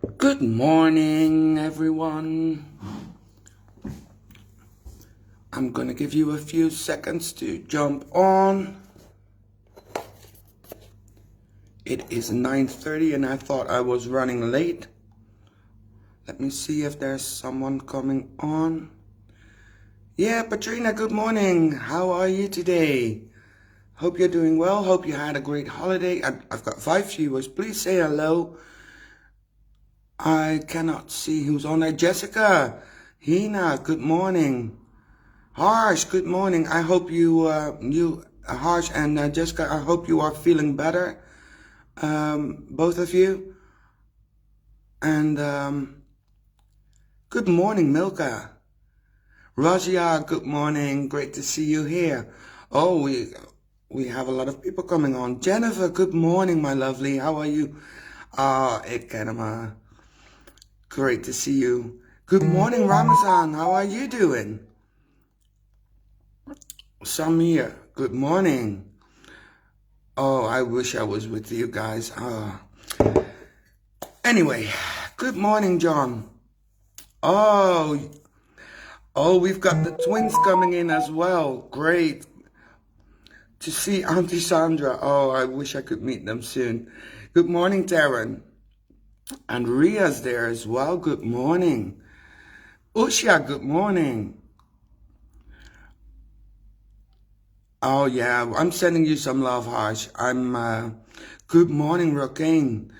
Good morning, everyone. I'm gonna give you a few seconds to jump on. It is 9:30 and I thought I was running late. Let me see if there's someone coming on. Yeah, Patrina, good morning. How are you today? Hope you're doing well. Hope you had a great holiday. I've got 5 viewers. Please say hello. I cannot see who's on there. Jessica, Hina, good morning. Harsh, good morning. I hope Harsh and Jessica, I hope you are feeling better, both of you. And good morning, Milka. Rajia, good morning. Great to see you here. Oh, we have a lot of people coming on. Jennifer, good morning, my lovely. How are you? Ekanama. Great to see you. Good morning, Ramazan. How are you doing? Samir, good morning. Oh, I wish I was with you guys. Anyway, good morning, John. Oh, we've got the twins coming in as well. Great to see Auntie Sandra. Oh, I wish I could meet them soon. Good morning, Taryn. And Ria's there as well. Good morning. Usha, good morning. Oh, yeah, I'm sending you some love, Harsh. Good morning, Rokane.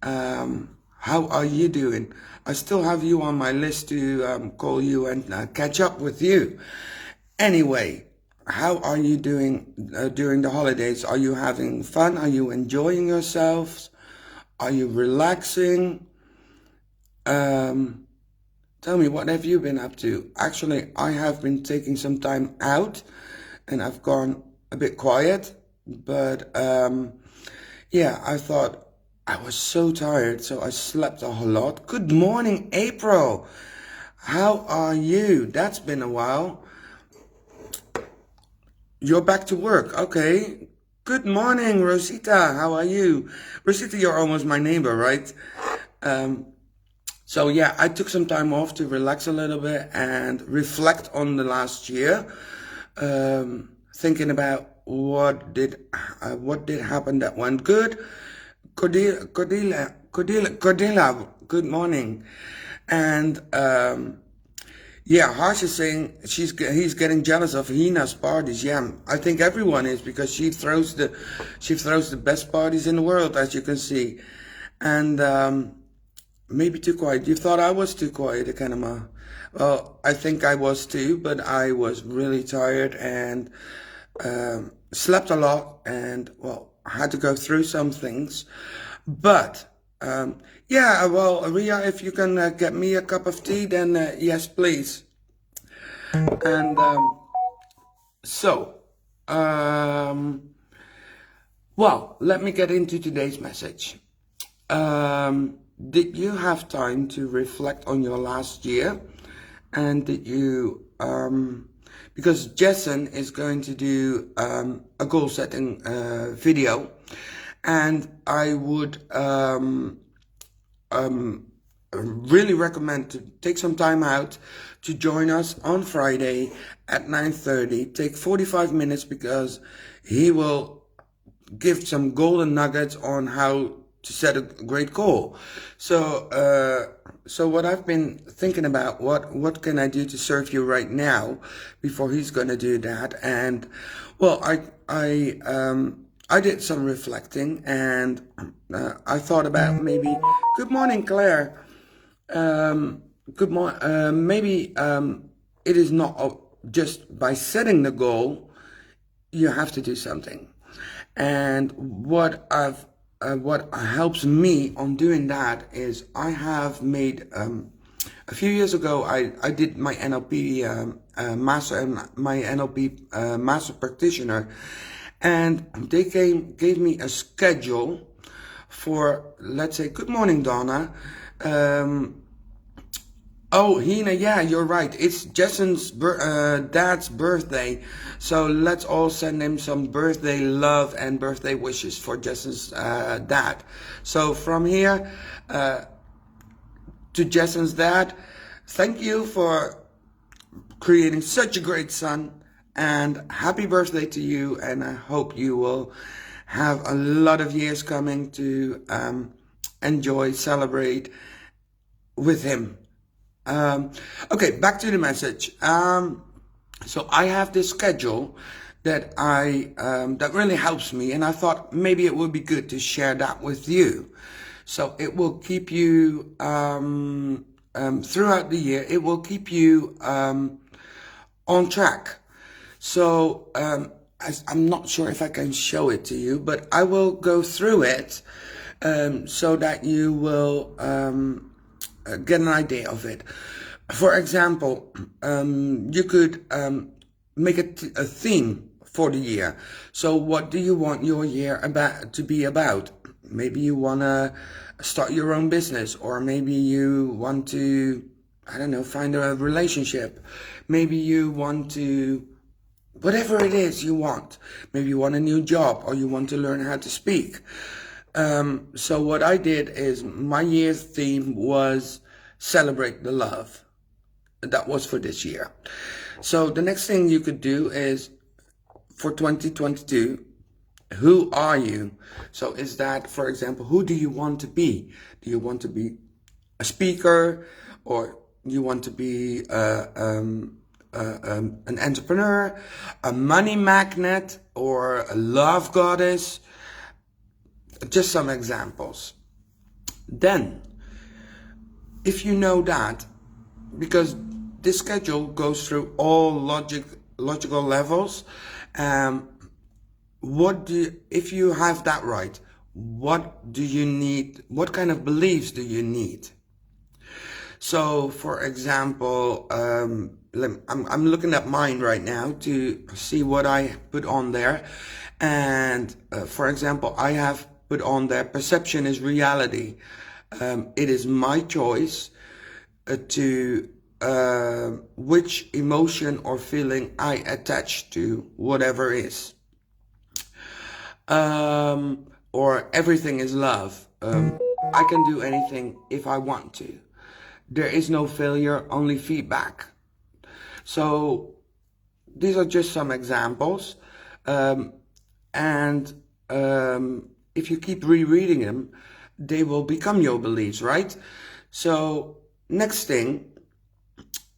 How are you doing? I still have you on my list to call you and catch up with you. Anyway, how are you doing during the holidays? Are you having fun? Are you enjoying yourselves? Are you relaxing? Tell me, what have you been up to? Actually, I have been taking some time out and I've gone a bit quiet, but yeah, I thought I was so tired, so I slept a whole lot. Good morning, April. How are you? That's been a while. You're back to work. Okay. Good morning, Rosita. How are you? Rosita, you're almost my neighbor, right? So yeah, I took some time off to relax a little bit and reflect on the last year. Thinking about what did happen that went good. Cordilla, good morning. And yeah, Harsh is saying he's getting jealous of Hina's parties. Yeah, I think everyone is, because she throws the best parties in the world, as you can see. And maybe too quiet. You thought I was too quiet, Akanama. Well, I think I was too, but I was really tired and slept a lot, and well, I had to go through some things. But yeah, well, Ria, if you can get me a cup of tea, then yes, please. And well, let me get into today's message. Did you have time to reflect on your last year? And did you, because Jason is going to do a goal setting video, and I would really recommend to take some time out to join us on Friday at 9:30. Take 45 minutes, because he will give some golden nuggets on how to set a great goal. So what I've been thinking about, what can I do to serve you right now before he's going to do that? And well, I did some reflecting, and I thought about maybe, good morning, Claire. Good morning. Maybe it is not just by setting the goal, you have to do something. And what helps me on doing that is, I have made a few years ago I did my NLP master and my NLP master practitioner, and they gave me a schedule for, let's say, good morning, Donna. Oh, Hina, yeah, you're right. It's Jason's dad's birthday. So let's all send him some birthday love and birthday wishes for Jason's dad. So from here, to Jason's dad, thank you for creating such a great son, and happy birthday to you, and I hope you will have a lot of years coming to enjoy, celebrate with him. Okay, back to the message. So I have this schedule that that really helps me, and I thought maybe it would be good to share that with you. So it will keep you throughout the year. It will keep you on track. So I'm not sure if I can show it to you, but I will go through it so that you will get an idea of it. For example, you could make a theme for the year. So what do you want your year to be about? Maybe you want to start your own business, or maybe you want to, I don't know, find a relationship. Maybe you want to, whatever it is you want. Maybe you want a new job, or you want to learn how to speak. So what I did is, my year's theme was celebrate the love. That was for this year. So the next thing you could do is, for 2022, who are you? So is that, for example, who do you want to be? Do you want to be a speaker, or you want to be an entrepreneur, a money magnet, or a love goddess? Just some examples. Then, if you know that, because this schedule goes through all logical levels, if you have that right, what do you need? What kind of beliefs do you need? So, for example, I'm looking at mine right now to see what I put on there. And for example, I have put on there, perception is reality. It is my choice to which emotion or feeling I attach to whatever is. Or everything is love. I can do anything if I want to. There is no failure, only feedback. So these are just some examples. And if you keep rereading them, they will become your beliefs, right? So next thing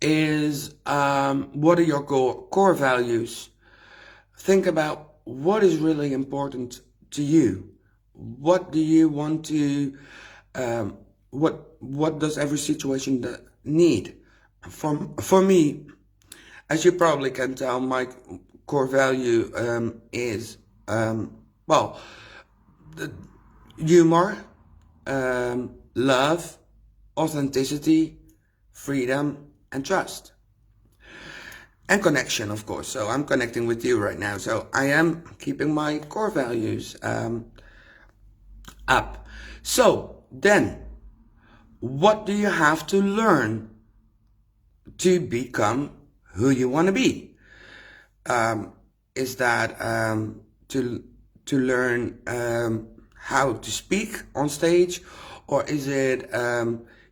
is, what are your core values? Think about what is really important to you. What do you want to, what does every situation need? For me, as you probably can tell, my core value is, well, humor, love, authenticity, freedom, and trust. And connection, of course. So I'm connecting with you right now. So I am keeping my core values up. So then, what do you have to learn to become who you want to be? Is that to learn how to speak on stage, or is it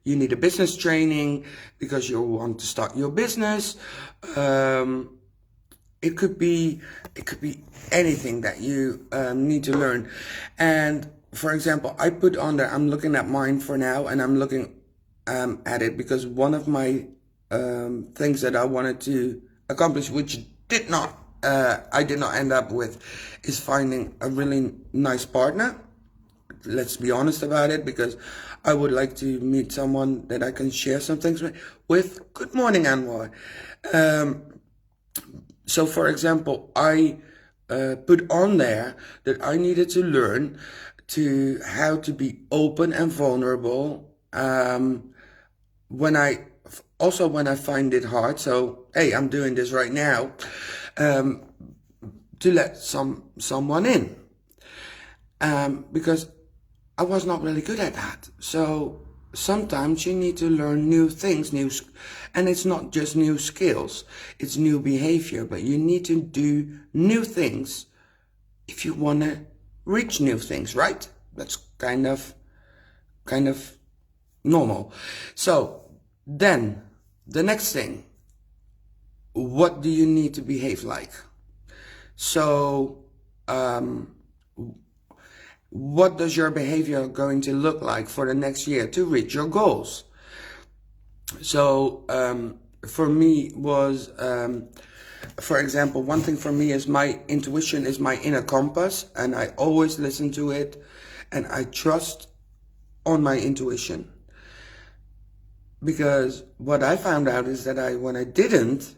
you need a business training because you want to start your business? It could be anything that you need to learn. And for example, I put on there, I'm looking at mine for now, and I'm looking at it because one of my things that I wanted to accomplish, which I did not end up with, is finding a really nice partner. Let's be honest about it, because I would like to meet someone that I can share some things with. Good morning, Anwar. So for example, I put on there that I needed to learn how to be open and vulnerable when I find it hard. So hey, I'm doing this right now, to let someone in, because I was not really good at that. So sometimes you need to learn new things, and it's not just new skills, it's new behavior, but you need to do new things if you want to reach new things, right? That's kind of normal. So then the next thing, what do you need to behave like? So what does your behavior going to look like for the next year to reach your goals? So for me was, for example, one thing for me is my intuition is my inner compass, and I always listen to it, and I trust on my intuition. Because what I found out is that when I didn't,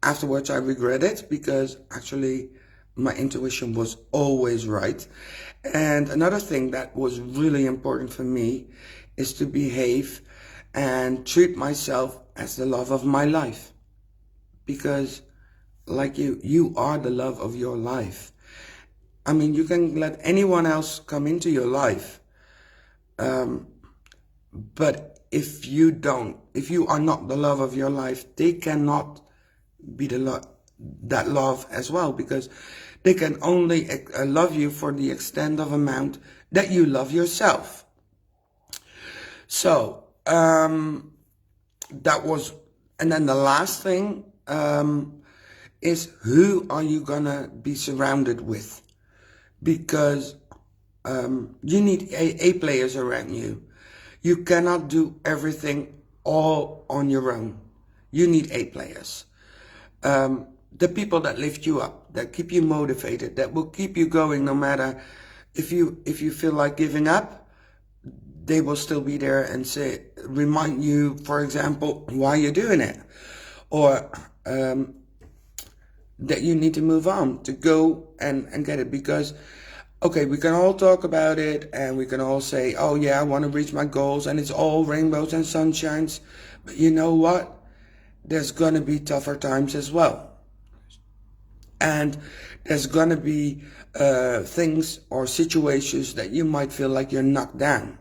afterwards I regret it, because actually my intuition was always right. And another thing that was really important for me is to behave and treat myself as the love of my life. Because like you are the love of your life. I mean, you can let anyone else come into your life. But if you are not the love of your life, they cannot be that love as well, because they can only love you for the extent of amount that you love yourself. So that was, and then the last thing is, who are you gonna be surrounded with? Because you need A players around you. You cannot do everything all on your own. You need A players. The people that lift you up, that keep you motivated, that will keep you going no matter if you feel like giving up. They will still be there and remind you, for example, why you're doing it, or that you need to move on, to go and get it. Because okay, we can all talk about it, and we can all say, oh yeah, I want to reach my goals, and it's all rainbows and sunshines. But you know what? There's going to be tougher times as well. And there's going to be things or situations that you might feel like you're knocked down.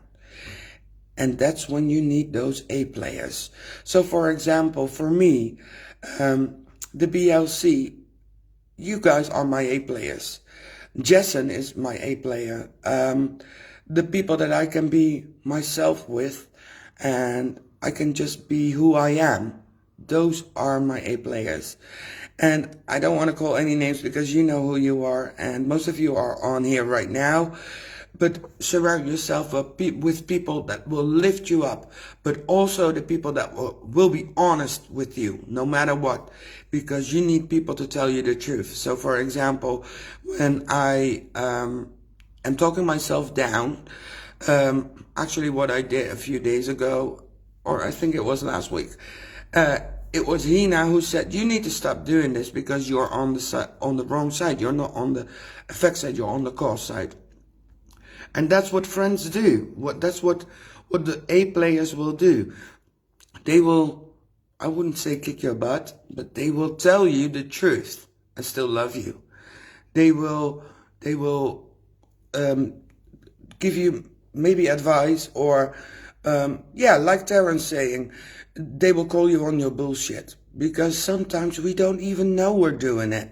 And that's when you need those A players. So for example, for me, the BLC, you guys are my A players. Jason is my A player. The people that I can be myself with, and I can just be who I am, those are my A players. And I don't want to call any names because you know who you are, and most of you are on here right now. But surround yourself with people that will lift you up, but also the people that will be honest with you no matter what, because you need people to tell you the truth. So for example, when I am talking myself down, actually what I did a few days ago, or I think it was last week, it was Hina who said, you need to stop doing this because you're on the wrong side. You're not on the effect side, you're on the cause side. And that's what friends do. That's what the A players will do. They will, I wouldn't say kick your butt, but they will tell you the truth and still love you. They will give you maybe advice, or like Terrence saying, they will call you on your bullshit, because sometimes we don't even know we're doing it.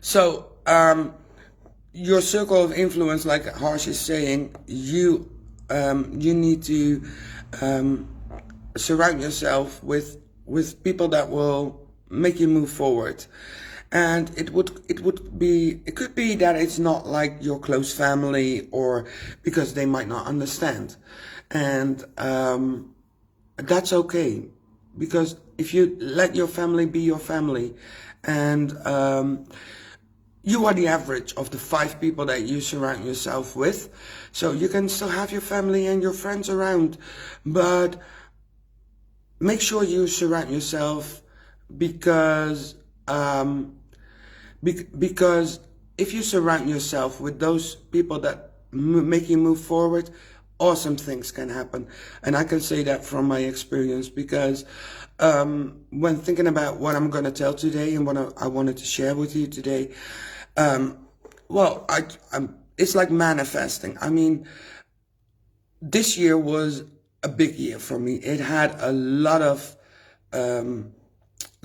So your circle of influence, like Harsh is saying, you need to surround yourself with people that will make you move forward. And it could be that it's not like your close family, or because they might not understand, and that's okay, because if you let your family be your family, and you are the average of the 5 people that you surround yourself with. So you can still have your family and your friends around, but make sure you surround yourself, because if you surround yourself with those people that make you move forward, awesome things can happen. And I can say that from my experience, because when thinking about what I'm going to tell today and what I wanted to share with you today, it's like manifesting. I mean, this year was a big year for me. It had a lot of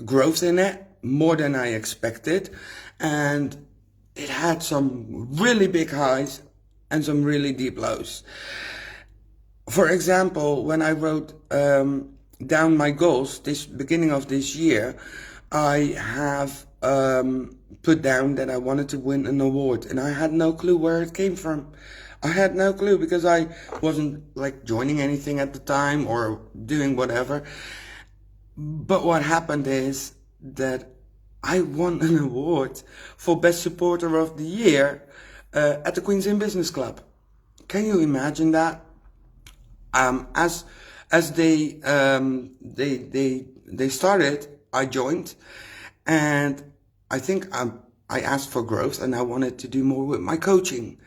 growth in it, more than I expected, and it had some really big highs and some really deep lows. For example, when I wrote down my goals this beginning of this year, I have put down that I wanted to win an award, and I had no clue where it came from. I had no clue because I wasn't like joining anything at the time or doing whatever. But what happened is that I won an award for Best Supporter of the Year at the Queen's Inn Business Club. Can you imagine that? As they started, I joined, and I think I asked for growth, and I wanted to do more with my coaching.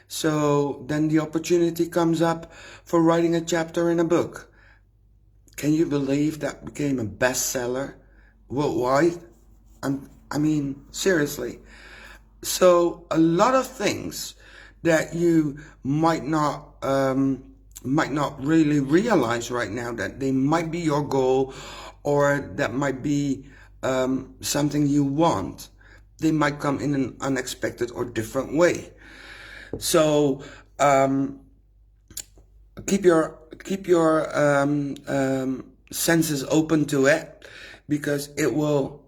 So then the opportunity comes up for writing a chapter in a book. Can you believe that became a bestseller worldwide? I mean, seriously. So a lot of things that you might not really realize right now that they might be your goal, or that might be something you want. They might come in an unexpected or different way. So keep your senses open to it, because it will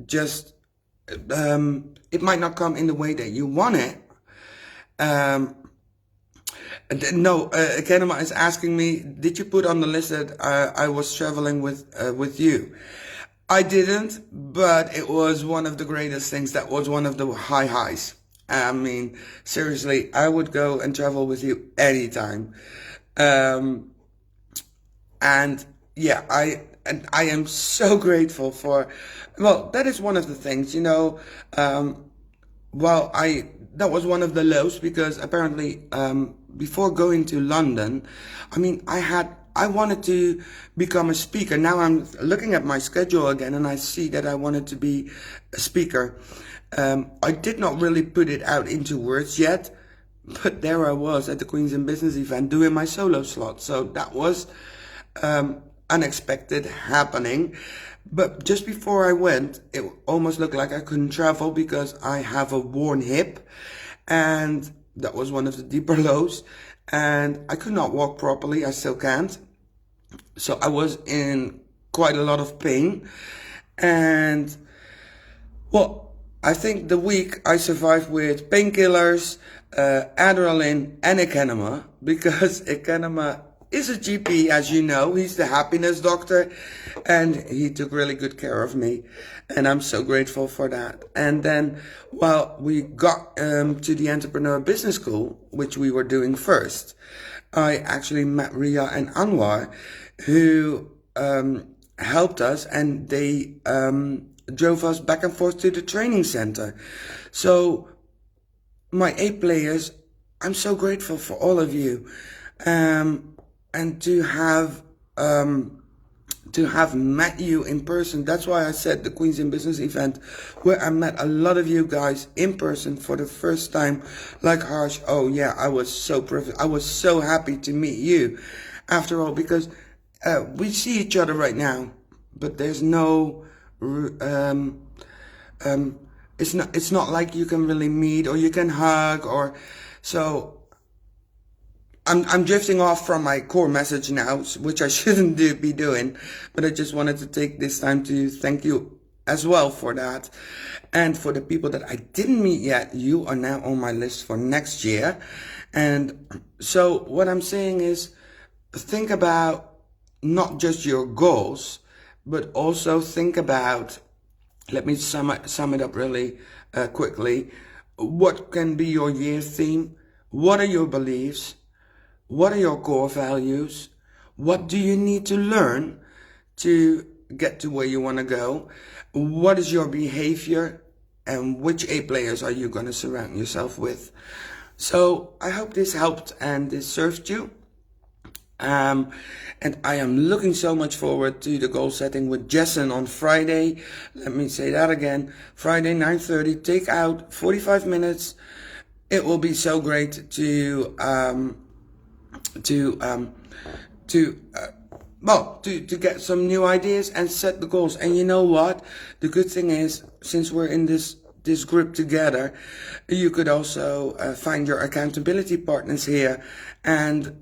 just it might not come in the way that you want it. No, Kenema is asking me, did you put on the list that I was traveling with you? I didn't, but it was one of the greatest things. That was one of the highs. I mean, seriously, I would go and travel with you anytime. And yeah, I am so grateful for, well, that is one of the things, that was one of the lows, because apparently, before going to London, I mean, I wanted to become a speaker. Now I'm looking at my schedule again, and I see that I wanted to be a speaker. I did not really put it out into words yet, but there I was at the Queen's Inn Business event doing my solo slot. So that was unexpected happening. But just before I went, it almost looked like I couldn't travel because I have a worn hip, and that was one of the deeper lows, and I could not walk properly. I still can't. So I was in quite a lot of pain, and well, I think the week I survived with painkillers, adrenaline, and Ekenema, because Ekenema is a GP, as you know. He's the happiness doctor, and he took really good care of me, and I'm so grateful for that. And then, well, we got to the Entrepreneur Business School, which we were doing first. I actually met Ria and Anwar, who helped us, and they drove us back and forth to the training center. So my 8 players, I'm so grateful for all of you. And to have met you in person. That's why I said the Queen's Inn Business event, where I met a lot of you guys in person for the first time, like Harsh. Oh yeah, I was so privileged. I was so happy to meet you, after all, because we see each other right now, but there's no it's not like you can really meet or you can hug, or so. I'm drifting off from my core message now, which I shouldn't be doing, but I just wanted to take this time to thank you as well for that. And for the people that I didn't meet yet, you are now on my list for next year. And so what I'm saying is, think about not just your goals, but also think about, let me sum it up really quickly. What can be your year theme? What are your beliefs? What are your core values? What do you need to learn to get to where you want to go? What is your behavior? And which A players are you going to surround yourself with? So I hope this helped and this served you. And I am looking so much forward to the goal setting with Jessen on Friday. Let me say that again. Friday, 9:30. Take out 45 minutes. It will be so great to get some new ideas and set the goals. And you know what? The good thing is, since we're in this this group together, you could also find your accountability partners here, and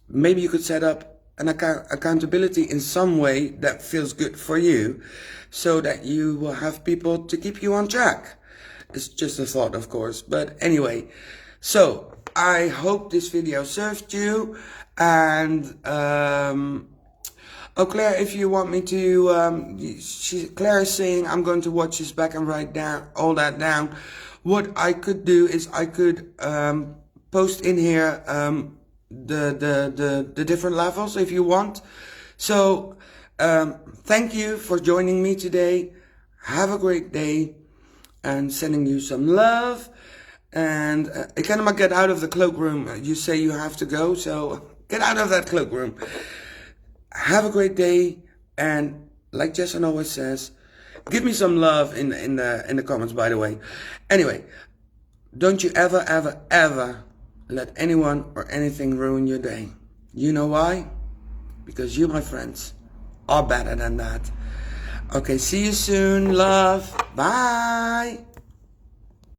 maybe you could set up an accountability in some way that feels good for you, so that you will have people to keep you on track. It's just a thought, of course, but anyway. So I hope this video served you, and oh, Claire, if you want me to, Claire is saying I'm going to watch this back and write down all that down. What I could do is I could post in here the different levels if you want. So thank you for joining me today. Have a great day, and sending you some love. And ik kan maar get out of the cloakroom. You say you have to go, so get out of that cloakroom. Have a great day, and like Jason always says, give me some love in the comments, by the way. Anyway, don't you ever let anyone or anything ruin your day. You know why? Because you, my friends, are better than that. Okay, see you soon. Love. Bye.